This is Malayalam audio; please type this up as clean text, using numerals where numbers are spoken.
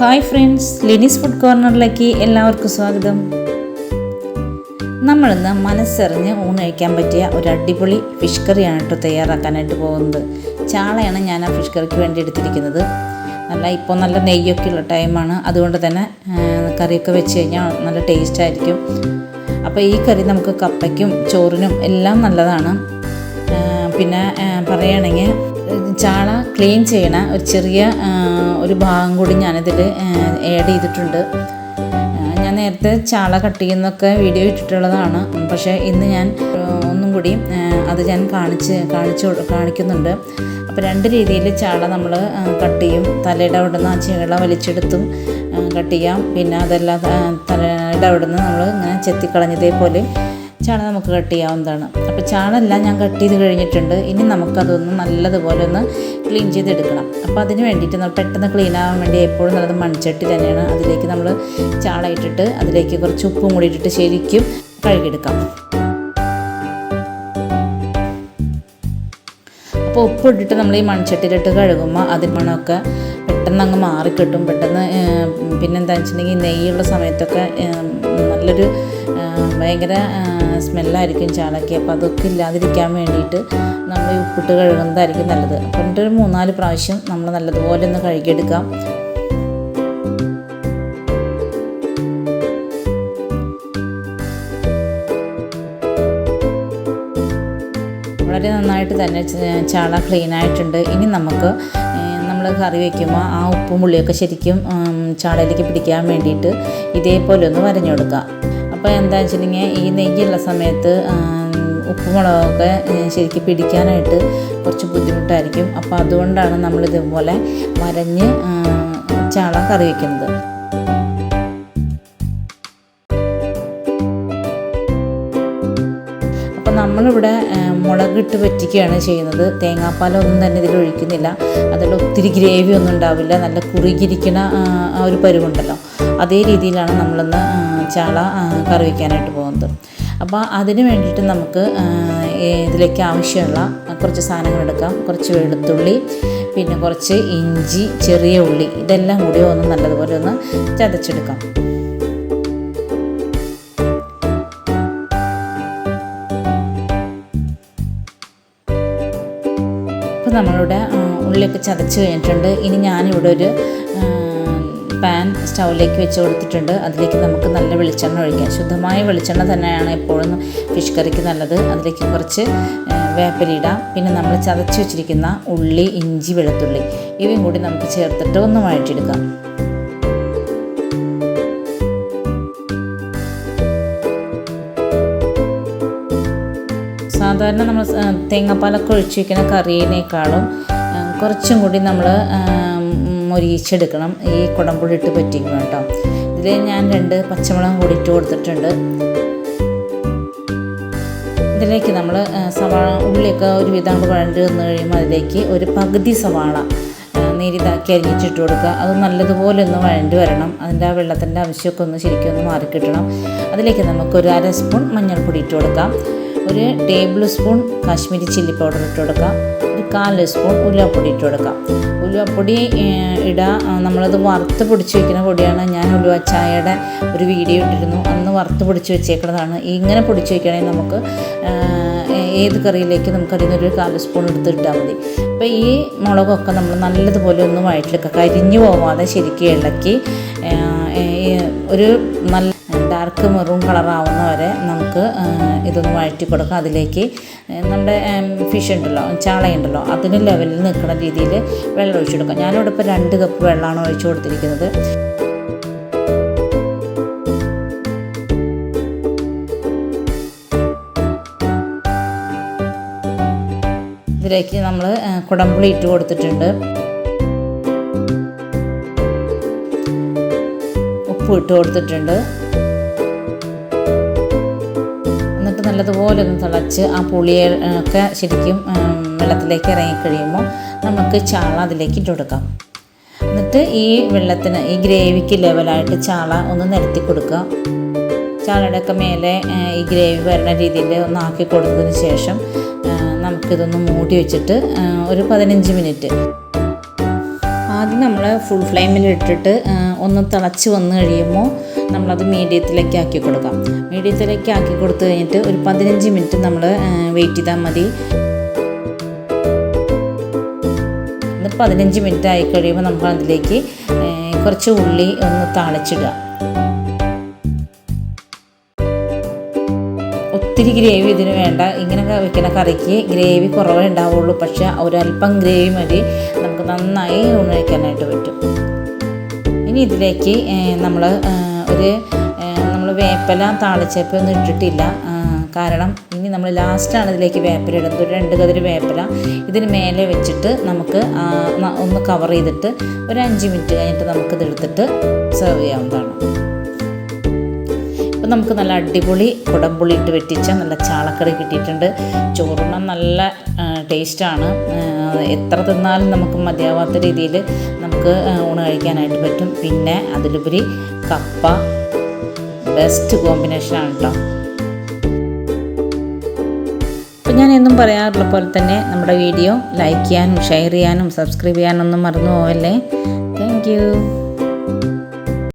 ഹായ് ഫ്രണ്ട്സ്, ലിനീസ് ഫുഡ് കോർണറിലേക്ക് എല്ലാവർക്കും സ്വാഗതം. നമ്മളിന്ന് മനസ്സറിഞ്ഞ് ഊണ് കഴിക്കാൻ പറ്റിയ ഒരു അടിപൊളി ഫിഷ് കറിയാണ് കേട്ടോ തയ്യാറാക്കാനായിട്ട് പോകുന്നത്. ചാളയാണ് ഞാൻ ആ ഫിഷ് കറിക്ക് വേണ്ടി എടുത്തിരിക്കുന്നത്. ഇപ്പോൾ നല്ല നെയ്യൊക്കെ ഉള്ള ടൈമാണ്, അതുകൊണ്ട് തന്നെ കറിയൊക്കെ വെച്ച് കഴിഞ്ഞാൽ നല്ല ടേസ്റ്റ് ആയിരിക്കും. അപ്പോൾ ഈ കറി നമുക്ക് കപ്പയ്ക്കും ചോറിനും എല്ലാം നല്ലതാണ്. പിന്നെ പറയുകയാണെങ്കിൽ ചാള ക്ലീൻ ചെയ്യണ ഒരു ചെറിയ ഒരു ഭാഗം കൂടി ഞാനിതിൽ ആഡ് ചെയ്തിട്ടുണ്ട്. ഞാൻ നേരത്തെ ചാള കട്ട് ചെയ്യുന്നൊക്കെ വീഡിയോ ഇട്ടിട്ടുള്ളതാണ്, പക്ഷേ ഇന്ന് ഞാൻ ഒന്നും കൂടി അത് ഞാൻ കാണിക്കുന്നുണ്ട്. അപ്പോൾ രണ്ട് രീതിയിൽ ചാള നമ്മൾ കട്ട് ചെയ്യും. തലയുടെ അവിടെ നിന്ന് ആ ചീള വലിച്ചെടുത്തും കട്ട് ചെയ്യാം. പിന്നെ അതെല്ലാം തലയുടെ അവിടെ നിന്ന് നമ്മൾ ഇങ്ങനെ ചെത്തിക്കളഞ്ഞതേപോലെ ചാള നമുക്ക് കട്ട് ചെയ്യാവുന്നതാണ്. അപ്പോൾ ചാളെല്ലാം ഞാൻ കട്ട് ചെയ്ത് കഴിഞ്ഞിട്ടുണ്ട്. ഇനി നമുക്കതൊന്ന് നല്ലതുപോലെ ഒന്ന് ക്ലീൻ ചെയ്തെടുക്കണം. അപ്പോൾ അതിന് വേണ്ടിയിട്ട് നമ്മൾ പെട്ടെന്ന് ക്ലീൻ ആവാൻ വേണ്ടി എപ്പോഴും നല്ലത് മൺചട്ടി തന്നെയാണ്. അതിലേക്ക് നമ്മൾ ചാള ഇട്ടിട്ട് അതിലേക്ക് കുറച്ച് ഉപ്പും കൂടി ഇട്ടിട്ട് ശരിക്കും കഴുകിയെടുക്കാം. അപ്പോൾ ഉപ്പ് ഇട്ടിട്ട് നമ്മൾ ഈ മൺചട്ടിയിലിട്ട് കഴുകുമ്പോൾ അതിൽ മണമൊക്കെ പെട്ടെന്ന് അങ്ങ് മാറിക്കിട്ടും. പെട്ടെന്ന് പിന്നെന്താണെന്ന് വെച്ചിട്ടുണ്ടെങ്കിൽ നെയ്യുള്ള സമയത്തൊക്കെ നല്ലൊരു ഭയങ്കര സ്മെല്ലായിരിക്കും ചാളയ്ക്ക്. അപ്പോൾ അതൊക്കെ ഇല്ലാതിരിക്കാൻ വേണ്ടിയിട്ട് നമ്മൾ ഈ ഉപ്പിട്ട് കഴുകുന്നതായിരിക്കും നല്ലത്. അപ്പോൾ എന്നിട്ട് ഒരു 3-4 പ്രാവശ്യം നമ്മൾ നല്ലതുപോലെ ഒന്ന് കഴുകിയെടുക്കാം. വളരെ നന്നായിട്ട് തന്നെ ചാള ക്ലീൻ ആയിട്ടുണ്ട്. ഇനി നമുക്ക് നമ്മൾ കറി വയ്ക്കുമ്പോൾ ആ ഉപ്പും പുളിയൊക്കെ ശരിക്കും ചാളയിലേക്ക് പിടിക്കാൻ വേണ്ടിയിട്ട് ഇതേപോലെ ഒന്ന് വരഞ്ഞു കൊടുക്കുക. അപ്പോൾ എന്താണെന്ന് വെച്ചിട്ടുണ്ടെങ്കിൽ ഈ നെയ്യുള്ള സമയത്ത് ഉപ്പുമുളകൊക്കെ ശരിക്കും പിടിക്കാനായിട്ട് കുറച്ച് ബുദ്ധിമുട്ടായിരിക്കും. അപ്പോൾ അതുകൊണ്ടാണ് നമ്മളിതുപോലെ വരഞ്ഞ് ചാള കറി വയ്ക്കുന്നത്. അപ്പോൾ നമ്മളിവിടെ മുളകിട്ട് വറ്റിക്കുകയാണ് ചെയ്യുന്നത്. തേങ്ങാപ്പാലൊന്നും തന്നെ ഇതിൽ ഒഴിക്കുന്നില്ല. അതിൽ ഒത്തിരി ഗ്രേവി ഒന്നും ഉണ്ടാവില്ല. നല്ല കുറുകിയിരിക്കുന്ന ആ ഒരു പരുവുണ്ടല്ലോ, അതേ രീതിയിലാണ് നമ്മളിന്ന് ചാള കറി വയ്ക്കാനായിട്ട് പോകുന്നത്. അപ്പോൾ അതിന് വേണ്ടിയിട്ട് നമുക്ക് ഇതിലേക്ക് ആവശ്യമുള്ള കുറച്ച് സാധനങ്ങൾ എടുക്കാം. കുറച്ച് വെളുത്തുള്ളി, പിന്നെ കുറച്ച് ഇഞ്ചി, ചെറിയ ഉള്ളി, ഇതെല്ലാം കൂടി ഒന്ന് നല്ലതുപോലെ ഒന്ന് ചതച്ചെടുക്കാം. അപ്പോൾ നമ്മളിവിടെ ഉള്ളിയൊക്കെ ചതച്ച് കഴിഞ്ഞിട്ടുണ്ട്. ഇനി ഞാനിവിടെ ഒരു പാൻ സ്റ്റൗവിലേക്ക് വെച്ച് കൊടുത്തിട്ടുണ്ട്. അതിലേക്ക് നമുക്ക് നല്ല വെളിച്ചെണ്ണ ഒഴിക്കാം. ശുദ്ധമായ വെളിച്ചെണ്ണ തന്നെയാണ് എപ്പോഴും ഫിഷ് കറിക്ക് നല്ലത്. അതിലേക്ക് കുറച്ച് വേപ്പിലിടാം. പിന്നെ നമ്മൾ ചതച്ച് വെച്ചിരിക്കുന്ന ഉള്ളി, ഇഞ്ചി, വെളുത്തുള്ളി ഇവയും കൂടി നമുക്ക് ചേർത്തിട്ട് ഒന്ന് വഴറ്റിയെടുക്കാം. സാധാരണ നമ്മൾ തേങ്ങാപ്പാലൊക്കെ ഒഴിച്ച് വയ്ക്കുന്ന കറിയേക്കാളും കുറച്ചും കൂടി നമ്മൾ മൊരിയിച്ചെടുക്കണം. ഈ കുടംപുളി ഇട്ട് പറ്റിക്കണം കേട്ടോ. ഇതിൽ ഞാൻ 2 പച്ചമുളകും കൂടി ഇട്ട് കൊടുത്തിട്ടുണ്ട്. ഇതിലേക്ക് നമ്മൾ ഉള്ളിയൊക്കെ ഒരു വിധം കൊണ്ട് വഴണ്ട് വന്ന് കഴിയുമ്പോൾ അതിലേക്ക് ഒരു പകുതി സവാള നീരിതാക്കി അരിഞ്ഞിട്ടിട്ട് കൊടുക്കുക. അത് നല്ലതുപോലെ ഒന്ന് വഴണ്ട് വരണം. അതിൻ്റെ ആ വെള്ളത്തിൻ്റെ അംശമൊക്കെ ഒന്ന് ശരിക്കും ഒന്ന് മാറിക്കിട്ടണം. അതിലേക്ക് നമുക്കൊരു 1/2 സ്പൂൺ മഞ്ഞൾപ്പൊടി ഇട്ട് കൊടുക്കാം. ഒരു table spoon Kashmiri chilli powder ഇട്ട് കൊടുക്കാം. ഒരു 1/4 സ്പൂൺ ഉലുവപ്പൊടി ഇട്ട് കൊടുക്കാം. ഉലുവപ്പൊടി നമ്മളത് വറുത്ത് പൊടിച്ച് വയ്ക്കുന്ന പൊടിയാണ്. ഞാൻ ഉലുവ ചായയുടെ ഒരു വീഡിയോ ഇട്ടിരുന്നു, അന്ന് വറുത്ത് പൊടിച്ച് വെച്ചേക്കുന്നതാണ്. ഇങ്ങനെ പൊടിച്ച് വയ്ക്കുകയാണെങ്കിൽ നമുക്ക് ഏത് കറിയിലേക്ക് നമുക്കതിൽ നിന്നൊരു 1/4 സ്പൂൺ എടുത്തിട്ടാൽ മതി. അപ്പോൾ ഈ മുളകൊക്കെ നമ്മൾ നല്ലതുപോലെ ഒന്ന് വഴറ്റിലെടുക്കുക. കരിഞ്ഞു പോവാതെ ശരിക്കും ഇളക്കി ഒരു നല്ല ഡാർക്ക് മെറൂൺ കളറാവുന്ന വരെ നമുക്ക് ഇതൊന്ന് വഴറ്റി കൊടുക്കാം. അതിലേക്ക് നമ്മുടെ ഫിഷ് ഉണ്ടല്ലോ, ചാളയുണ്ടല്ലോ, അതിന് ലെവലിൽ നിൽക്കുന്ന രീതിയിൽ വെള്ളം ഒഴിച്ചു കൊടുക്കാം. ഞാനിവിടെ ഇപ്പോൾ 2 കപ്പ് വെള്ളമാണ് ഒഴിച്ചു കൊടുത്തിരിക്കുന്നത്. ഇതിലേക്ക് നമ്മൾ കുടംപുളി ഇട്ട് കൊടുത്തിട്ടുണ്ട്. ഉപ്പ് ഇട്ട് കൊടുത്തിട്ടുണ്ട്. എന്നിട്ട് നല്ലതുപോലെ ഒന്ന് തിളച്ച് ആ പുളിയൊക്കെ ശരിക്കും വെള്ളത്തിലേക്ക് ഇറങ്ങിക്കഴിയുമ്പോൾ നമുക്ക് ചാള അതിലേക്ക് ഇട്ട് കൊടുക്കാം. എന്നിട്ട് ഈ വെള്ളത്തിന് ഈ ഗ്രേവിക്ക് ലെവലായിട്ട് ചാള ഒന്ന് നിരത്തി കൊടുക്കുക. ചാളയുടെയൊക്കെ മേലെ ഈ ഗ്രേവി വരുന്ന രീതിയിൽ ഒന്ന് ആക്കി കൊടുത്തതിന് ശേഷം നമുക്കിതൊന്ന് മൂടി വെച്ചിട്ട് ഒരു 15 മിനിറ്റ് ആ ആദ്യം നമ്മൾ ഫുൾ ഫ്ലെയിമിൽ ഇട്ടിട്ട് ഒന്ന് തിളച്ച് വന്നു കഴിയുമ്പോൾ നമ്മളത് മീഡിയത്തിലേക്ക് ആക്കി കൊടുക്കാം. മീഡിയത്തിലേക്ക് ആക്കി കൊടുത്തു കഴിഞ്ഞിട്ട് ഒരു 15 മിനിറ്റ് നമ്മൾ വെയിറ്റ് ചെയ്താൽ മതി. 15 മിനിറ്റ് ആയി കഴിയുമ്പോൾ നമുക്ക് അതിലേക്ക് കുറച്ച് ഉള്ളി ഒന്ന് താളിച്ചിടുക. ഒത്തിരി ഗ്രേവി ഇതിന് വേണ്ട. ഇങ്ങനെ വെക്കുന്ന കറിക്ക് ഗ്രേവി കുറവേ ഉണ്ടാവുള്ളൂ. പക്ഷേ ഒരല്പം ഗ്രേവി മതി, നമുക്ക് നന്നായി ഊണ് കഴിക്കാനായിട്ട് പറ്റും. ഇനി ഇതിലേക്ക് നമ്മൾ വേപ്പില താളിച്ചപ്പോൾ ഒന്നും ഇട്ടിട്ടില്ല. കാരണം ഇനി നമ്മൾ ലാസ്റ്റാണ് ഇതിലേക്ക് വേപ്പില ഇടുന്നത്. ഒരു 2 കതിര് വേപ്പില ഇതിന് മേലെ വെച്ചിട്ട് നമുക്ക് ഒന്ന് കവർ ചെയ്തിട്ട് ഒരു 5 മിനിറ്റ് കഴിഞ്ഞിട്ട് നമുക്കിത് എടുത്തിട്ട് സെർവ് ചെയ്യാവുന്നതാണ്. ഇപ്പം നമുക്ക് നല്ല അടിപൊളി കുടംപുളി ഇട്ട് വെറ്റിച്ച നല്ല ചാളക്കറി കിട്ടിയിട്ടുണ്ട്. ചോറുണ്ണാൻ നല്ല ടേസ്റ്റാണ്. എത്ര തിന്നാലും നമുക്ക് മതിയാവാത്ത രീതിയിൽ നമുക്ക് ഊണ് കഴിക്കാനായിട്ട് പറ്റും. പിന്നെ അതിലുപരി കപ്പ ബെസ്റ്റ് കോമ്പിനേഷനാണ് കേട്ടോ. അപ്പം ഞാൻ എന്നും പറയാറുള്ള പോലെ തന്നെ നമ്മുടെ വീഡിയോ ലൈക്ക് ചെയ്യാനും ഷെയർ ചെയ്യാനും സബ്സ്ക്രൈബ് ചെയ്യാനൊന്നും മറന്നു പോവല്ലേ. Thank you.